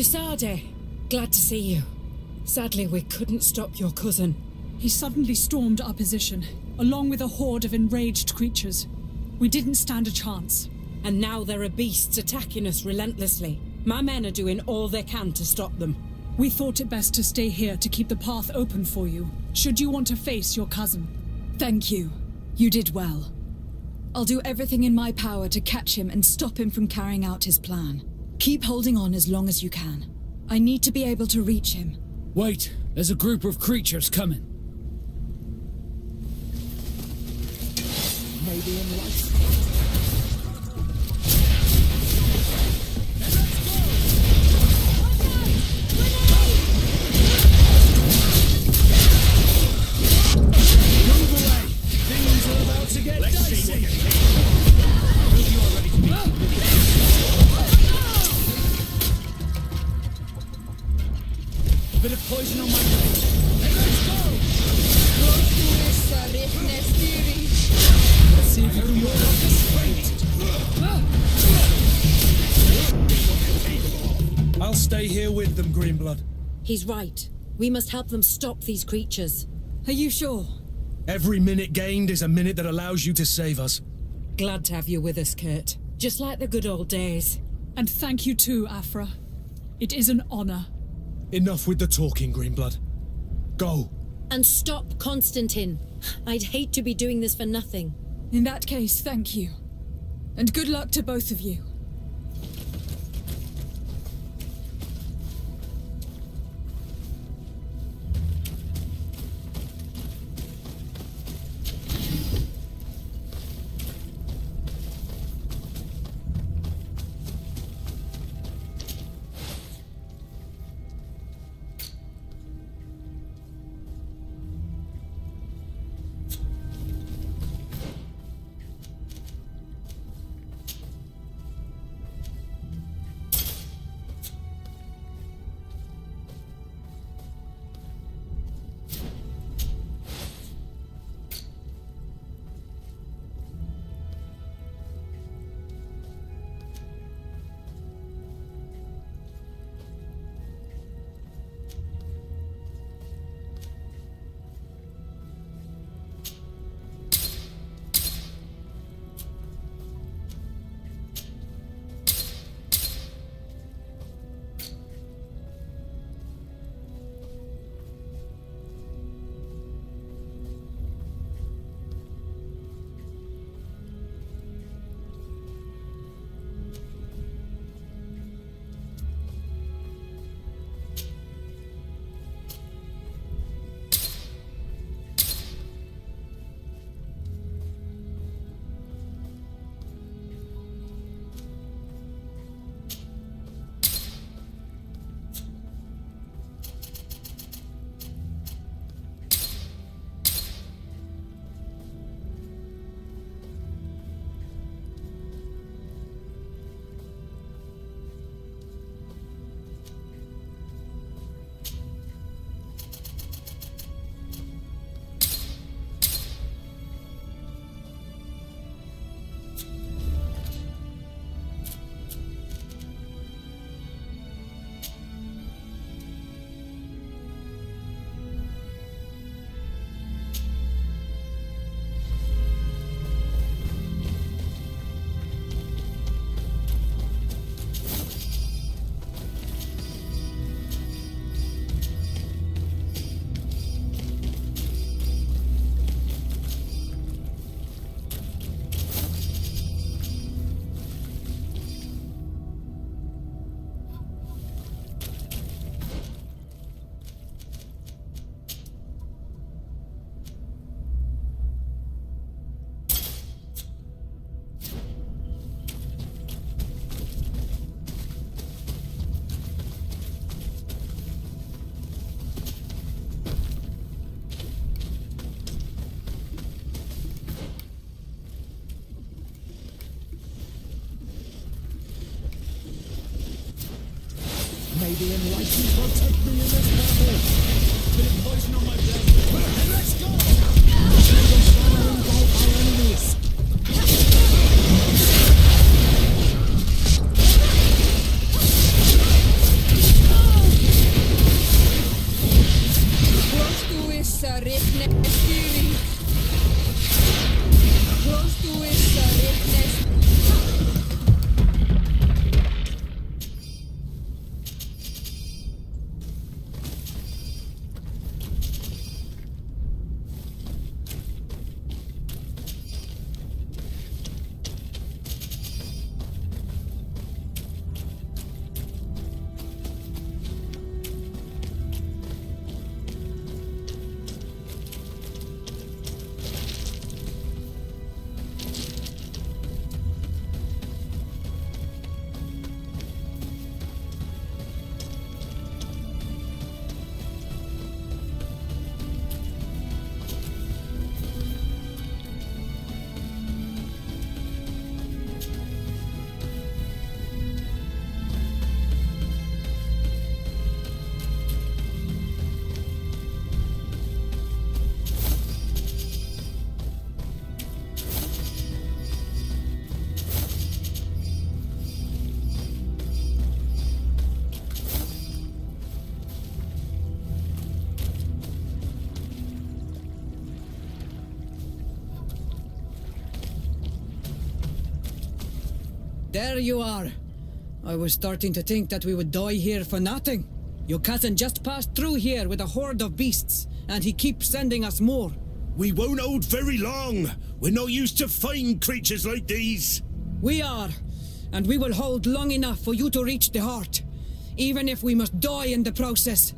Chisade, glad to see you. Sadly, we couldn't stop your cousin. He suddenly stormed our position, along with a horde of enraged creatures. We didn't stand a chance. And now there are beasts attacking us relentlessly. My men are doing all they can to stop them. We thought it best to stay here to keep the path open for you, should you want to face your cousin. Thank you. You did well. I'll do everything in my power to catch him and stop him from carrying out his plan. Keep holding on as long as you can. I need to be able to reach him. Wait, there's a group of creatures coming. Maybe in life. Bit of poison on my brain. Let's go! Let's see if you can ward off the strength. I'll stay here with them, Greenblood. He's right. We must help them stop these creatures. Are you sure? Every minute gained is a minute that allows you to save us. Glad to have you with us, Kurt. Just like the good old days. And thank you too, Afra. It is an honor. Enough with the talking, Greenblood. Go. And stop, Constantine. I'd hate to be doing this for nothing. In that case, thank you. And good luck to both of you. Maybe enlighten protect me in this battle. Bit of poison on my brain. Let's go! Engulf our enemies. sarifne skiri. Prostu sarifne. There you are. I was starting to think that we would die here for nothing. Your cousin just passed through here with a horde of beasts, and he keeps sending us more. We won't hold very long. We're not used to fighting creatures like these. We are, and we will hold long enough for you to reach the heart, even if we must die in the process.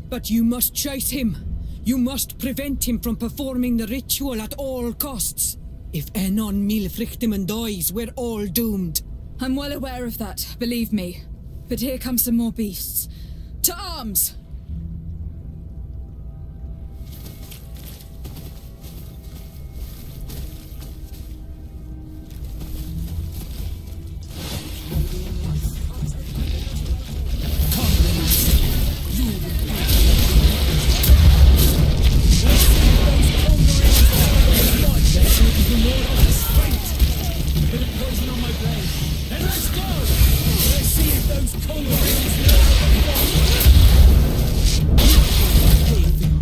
But you must chase him. You must prevent him from performing the ritual at all costs. If Enon Milfrichtiman dies, we're all doomed. I'm well aware of that, believe me. But here come some more beasts. To arms!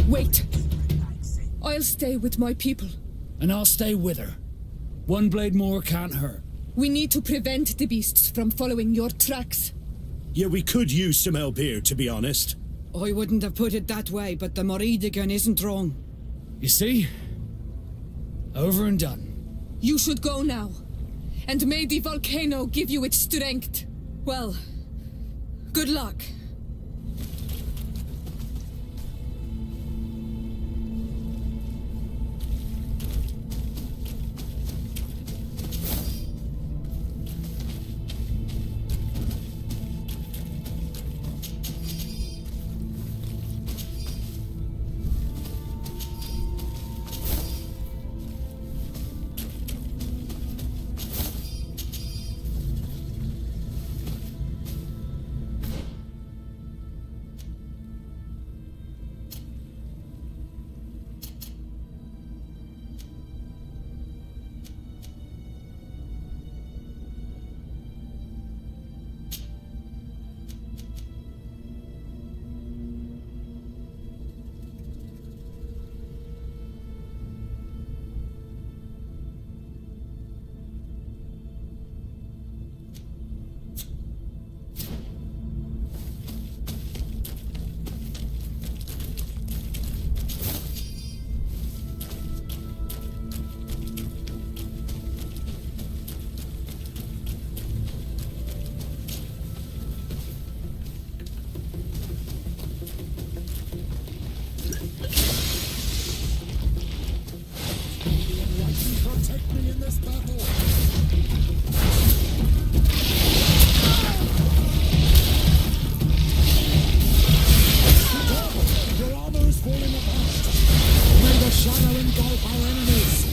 Wait! I'll stay with my people. And I'll stay with her. One blade more can't hurt. We need to prevent the beasts from following your tracks. Yeah, we could use some help here, to be honest. I wouldn't have put it that way, but the Moridigan isn't wrong. You see? Over and done. You should go now. And may the volcano give you its strength. Well, good luck. Protect me in this battle! Your armor is falling apart! May the shadow engulf our enemies!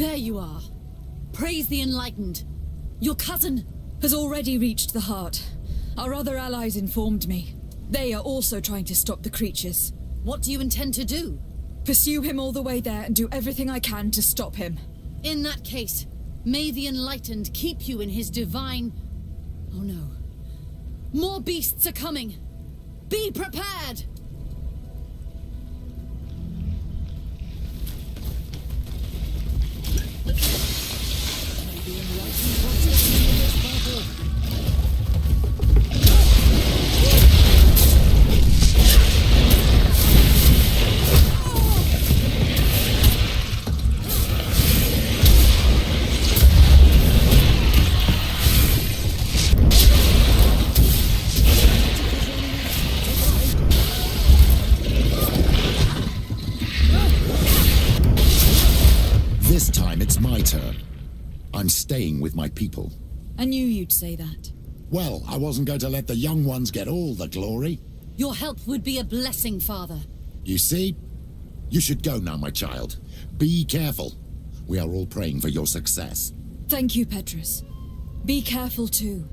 There you are. Praise the Enlightened. Your cousin has already reached the heart. Our other allies informed me. They are also trying to stop the creatures. What do you intend to do? Pursue him all the way there and do everything I can to stop him. In that case, may the Enlightened keep you in his divine... Oh no. More beasts are coming! Be prepared! This time it's my turn. I'm staying with my people. I knew you'd say that. Well, I wasn't going to let the young ones get all the glory. Your help would be a blessing, Father. You see? You should go now, my child. Be careful. We are all praying for your success. Thank you, Petrus. Be careful too.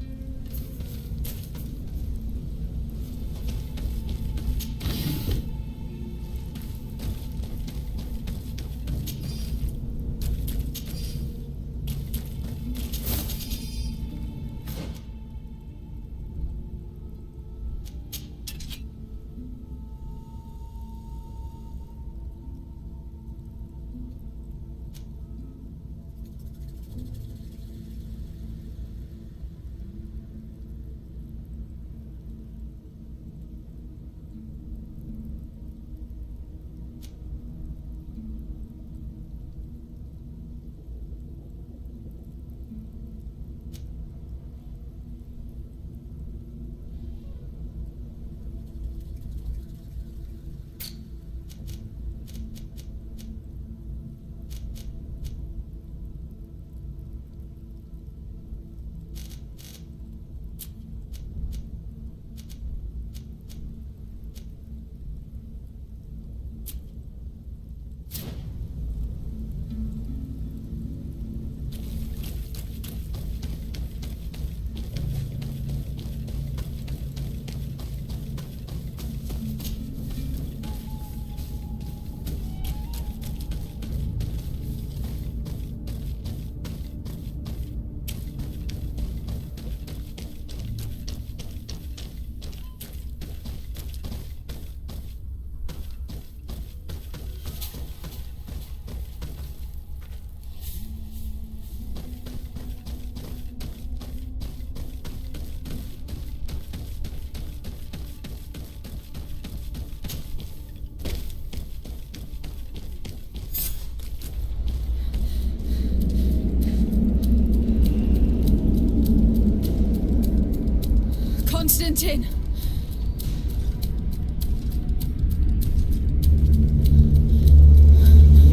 Constantine!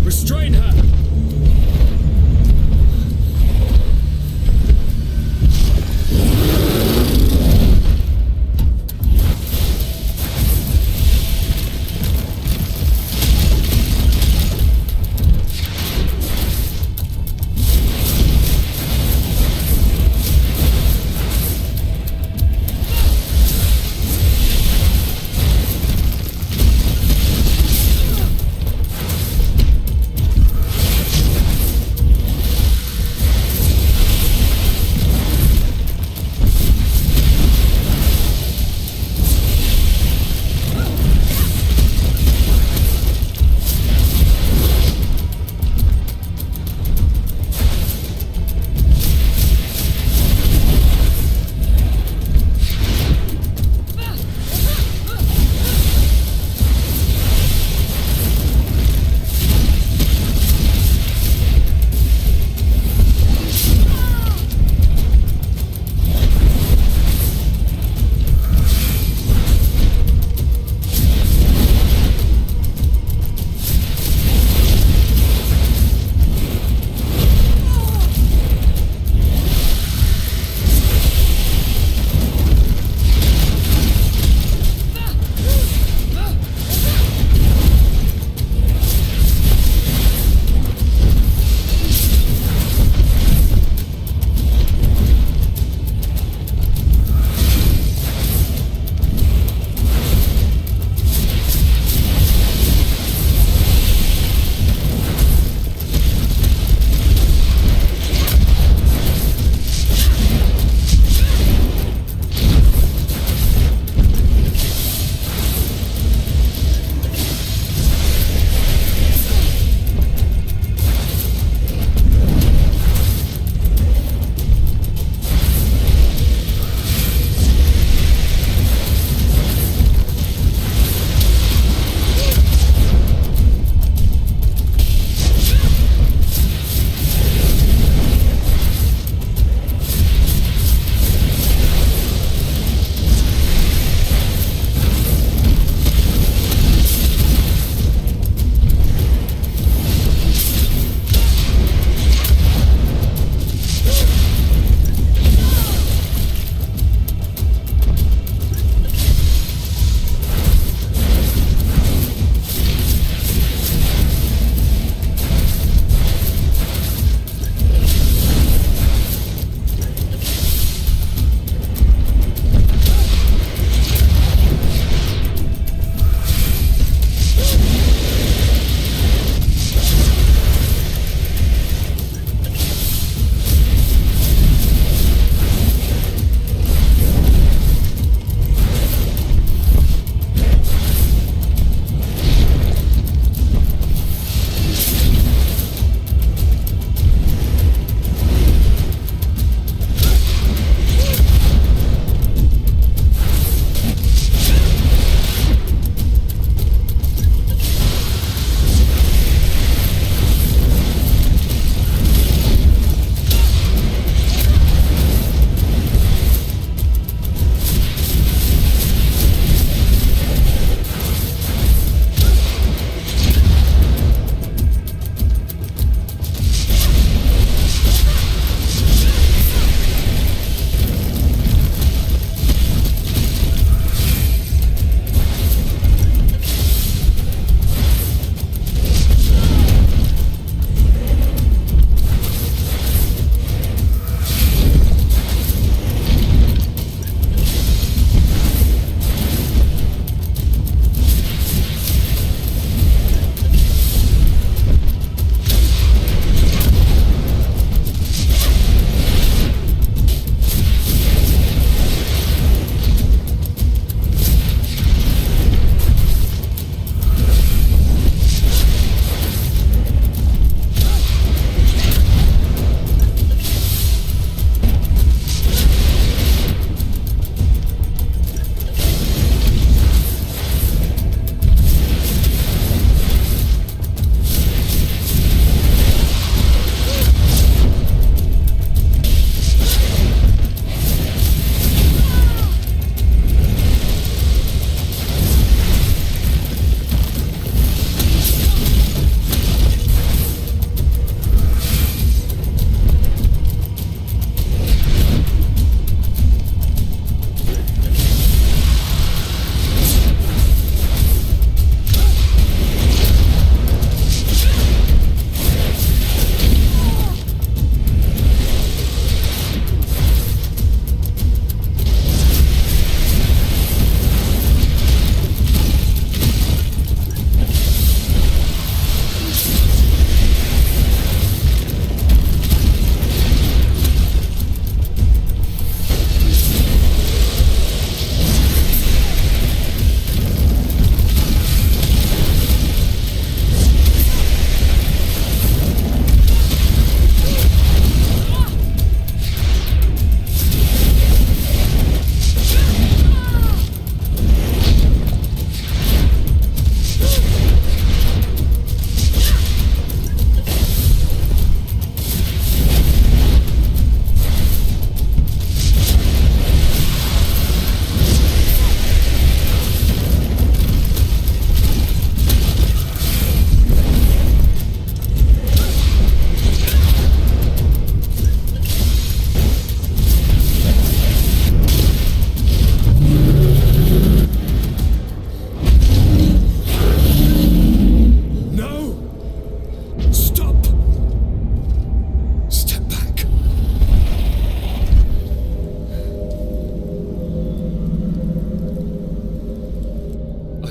Restrain her!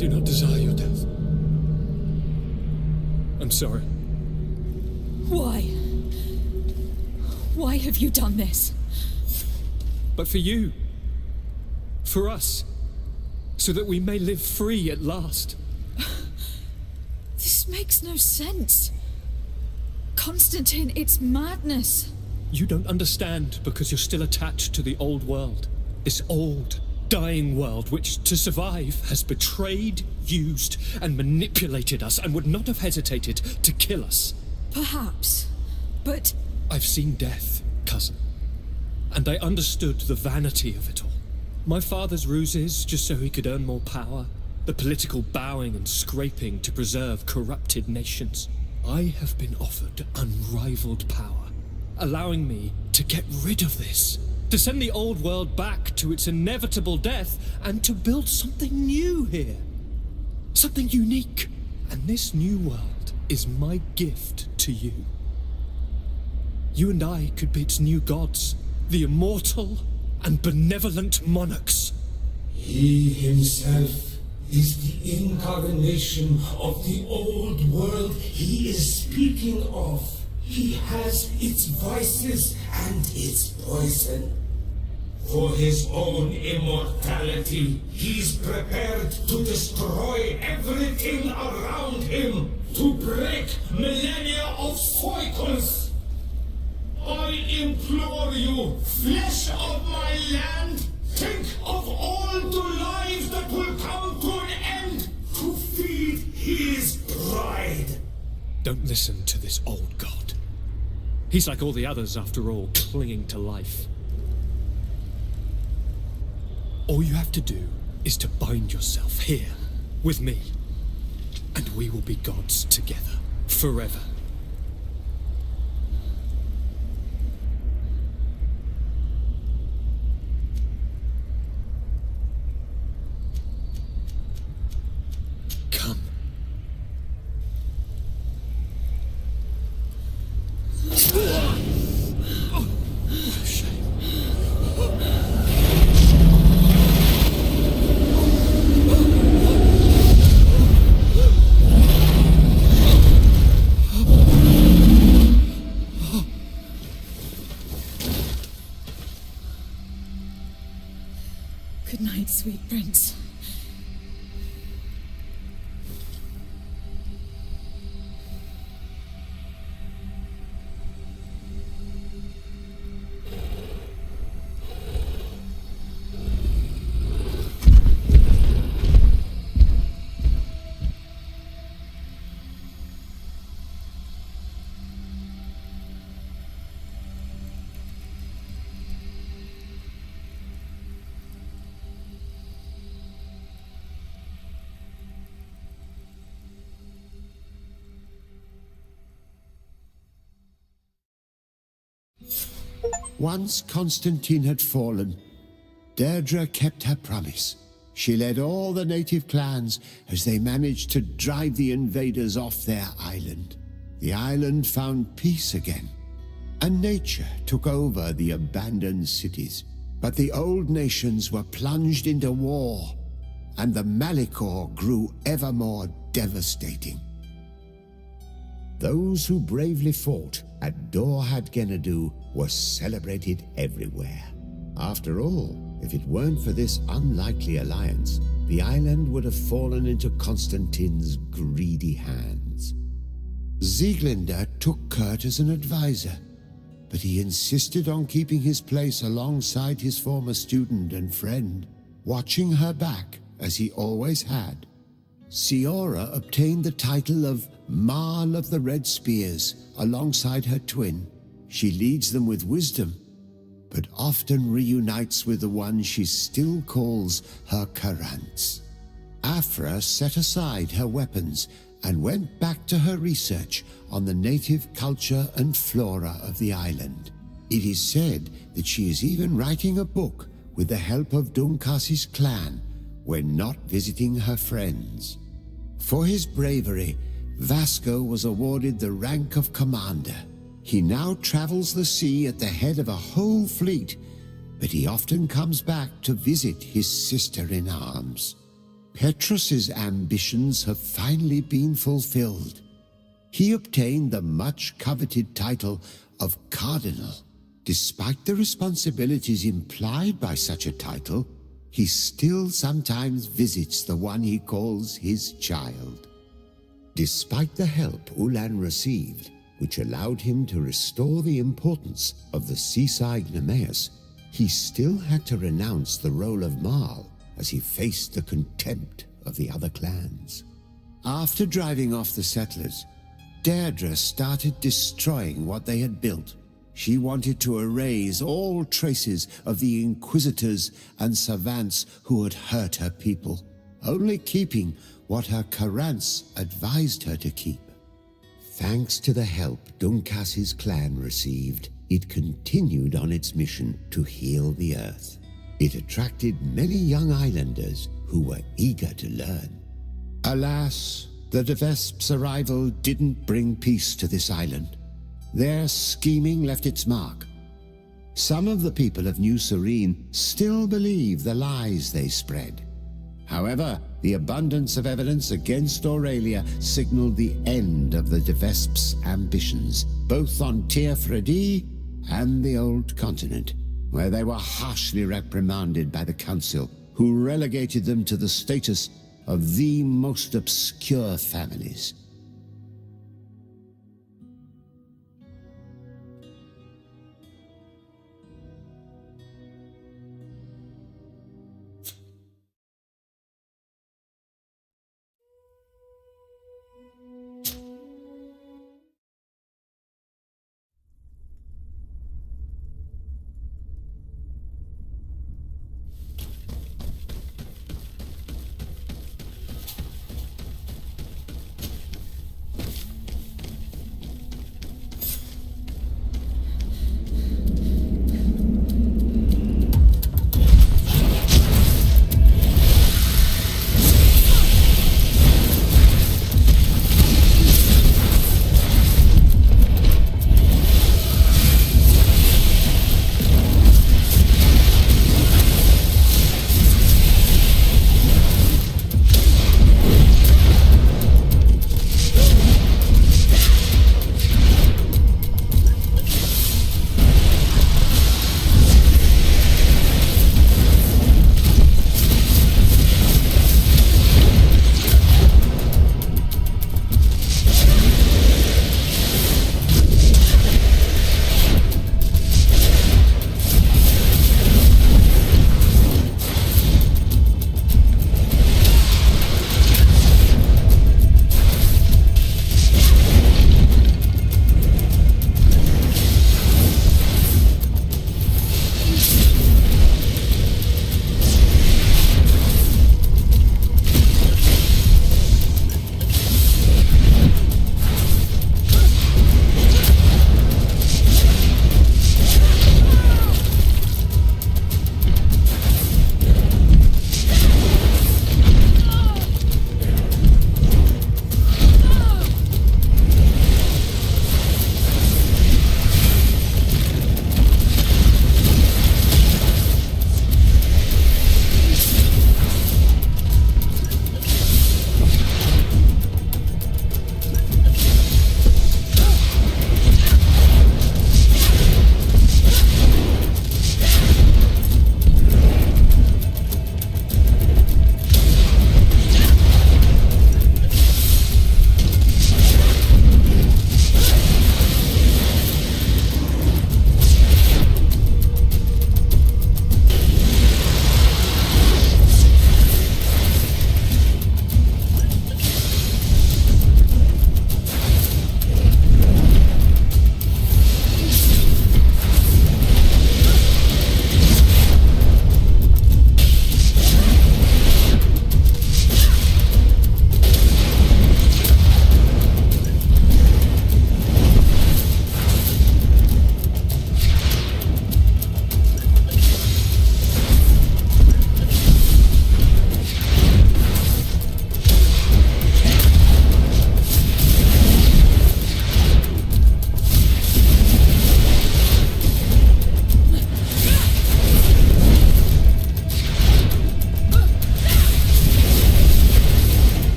do not desire your death. I'm sorry. Why? Why have you done this? But for you. For us. So that we may live free at last. This makes no sense. Constantine, it's madness. You don't understand because you're still attached to the old world. This old, dying world which, to survive, has betrayed, used, and manipulated us and would not have hesitated to kill us. Perhaps, but... I've seen death, cousin. And I understood the vanity of it all. My father's ruses just so he could earn more power. The political bowing and scraping to preserve corrupted nations. I have been offered unrivaled power, allowing me to get rid of this, to send the old world back to its inevitable death, and to build something new here. Something unique. And this new world is my gift to you. You and I could be its new gods, the immortal and benevolent monarchs. He himself is the incarnation of the old world he is speaking of. He has its vices and its poison. For his own immortality, he's prepared to destroy everything around him, to break millennia of cycles. I implore you, flesh of my land, think of all the lives that will come to an end to feed his bride. Don't listen to this old god. He's like all the others, after all, clinging to life. All you have to do is to bind yourself here, with me, and we will be gods together, forever. Come. Oh, what a shame. Good night, sweet prince. Once Constantine had fallen, Deirdre kept her promise. She led all the native clans as they managed to drive the invaders off their island. The island found peace again, and nature took over the abandoned cities. But the old nations were plunged into war, and the Malicor grew ever more devastating. Those who bravely fought at Dor had Gennadu were celebrated everywhere. After all, if it weren't for this unlikely alliance, the island would have fallen into Constantine's greedy hands. Sieglinde took Kurt as an advisor, but he insisted on keeping his place alongside his former student and friend, watching her back as he always had. Siora obtained the title of Marl of the Red Spears alongside her twin. She leads them with wisdom, but often reunites with the one she still calls her Karants. Afra set aside her weapons and went back to her research on the native culture and flora of the island. It is said that she is even writing a book with the help of Dunkasi's clan when not visiting her friends. For his bravery, Vasco was awarded the rank of commander. He now travels the sea at the head of a whole fleet, but he often comes back to visit his sister-in-arms. Petrus's ambitions have finally been fulfilled. He obtained the much-coveted title of Cardinal. Despite the responsibilities implied by such a title, he still sometimes visits the one he calls his child. Despite the help Ulan received, which allowed him to restore the importance of the seaside Nemeus, he still had to renounce the role of Marl as he faced the contempt of the other clans. After driving off the settlers, Deirdre started destroying what they had built. She wanted to erase all traces of the inquisitors and savants who had hurt her people, only keeping what her Karants advised her to keep. Thanks to the help Dunkas's clan received, it continued on its mission to heal the earth. It attracted many young islanders who were eager to learn. Alas, the De Vesp's arrival didn't bring peace to this island. Their scheming left its mark. Some of the people of New Serene still believe the lies they spread. However, the abundance of evidence against Aurelia signaled the end of the De Vesp's ambitions, both on Tir Fredi and the Old Continent, where they were harshly reprimanded by the Council, who relegated them to the status of the most obscure families.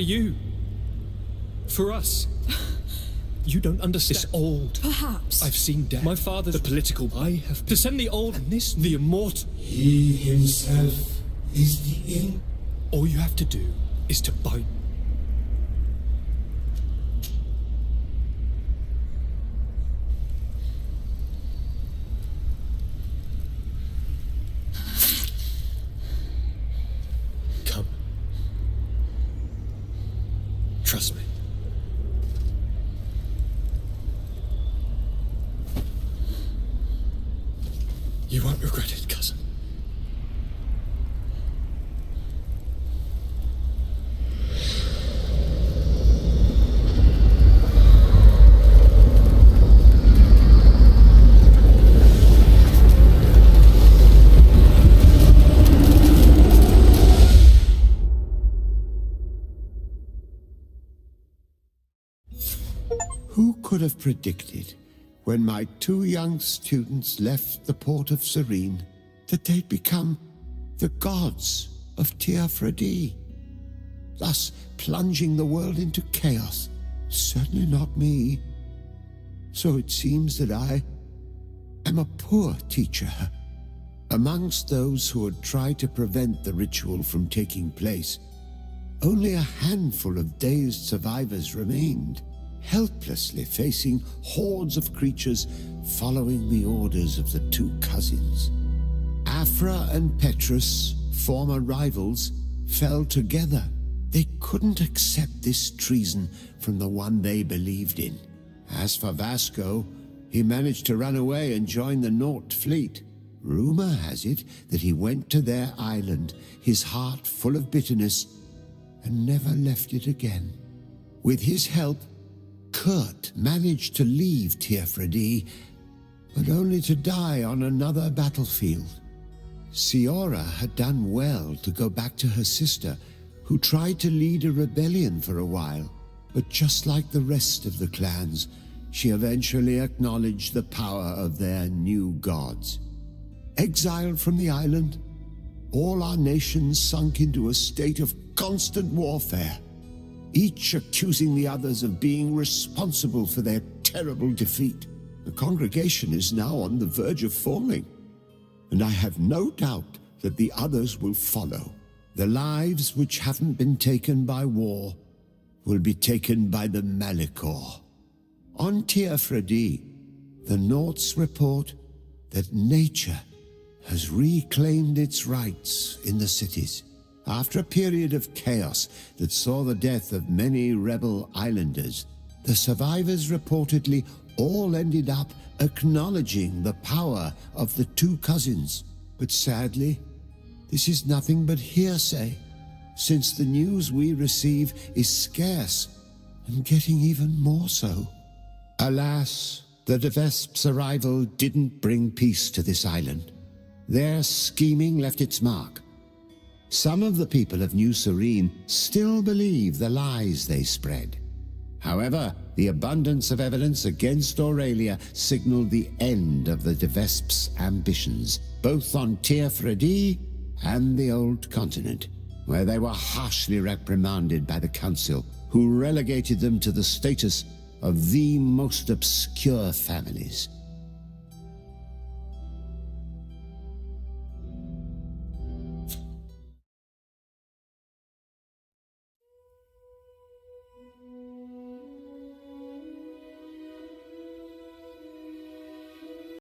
for you. For us. You don't understand. It's old. Perhaps. I've seen death. My father's the political. I have to send the old and this, the immortal. He himself is the All you have to do is to bite. Come. Trust me. You won't regret it, cousin. Who could have predicted, when my two young students left the port of Serene, that they'd become the gods of Teofredi, thus plunging the world into chaos? Certainly not me. So it seems that I am a poor teacher. Amongst those who had tried to prevent the ritual from taking place, only a handful of dazed survivors remained, helplessly facing hordes of creatures following the orders of the two cousins. Afra and Petrus, former rivals, fell together. They couldn't accept this treason from the one they believed in. As for Vasco, he managed to run away and join the Naut fleet. Rumor has it that he went to their island, his heart full of bitterness, and never left it again. With his help, Kurt managed to leave Teofredi, but only to die on another battlefield. Siora had done well to go back to her sister, who tried to lead a rebellion for a while, but just like the rest of the clans, she eventually acknowledged the power of their new gods. Exiled from the island, all our nations sunk into a state of constant warfare, each accusing the others of being responsible for their terrible defeat. The congregation is now on the verge of falling, and I have no doubt that the others will follow. The lives which haven't been taken by war will be taken by the Malicor. On Teofredi, the Nauts report that nature has reclaimed its rights in the cities. After a period of chaos that saw the death of many rebel islanders, the survivors reportedly all ended up acknowledging the power of the two cousins. But sadly, this is nothing but hearsay, since the news we receive is scarce and getting even more so. Alas, the De Vesp's arrival didn't bring peace to this island. Their scheming left its mark. Some of the people of New Serene still believe the lies they spread. However, the abundance of evidence against Aurelia signaled the end of the De Vesp's ambitions, both on Teofredi and the Old Continent, where they were harshly reprimanded by the Council, who relegated them to the status of the most obscure families.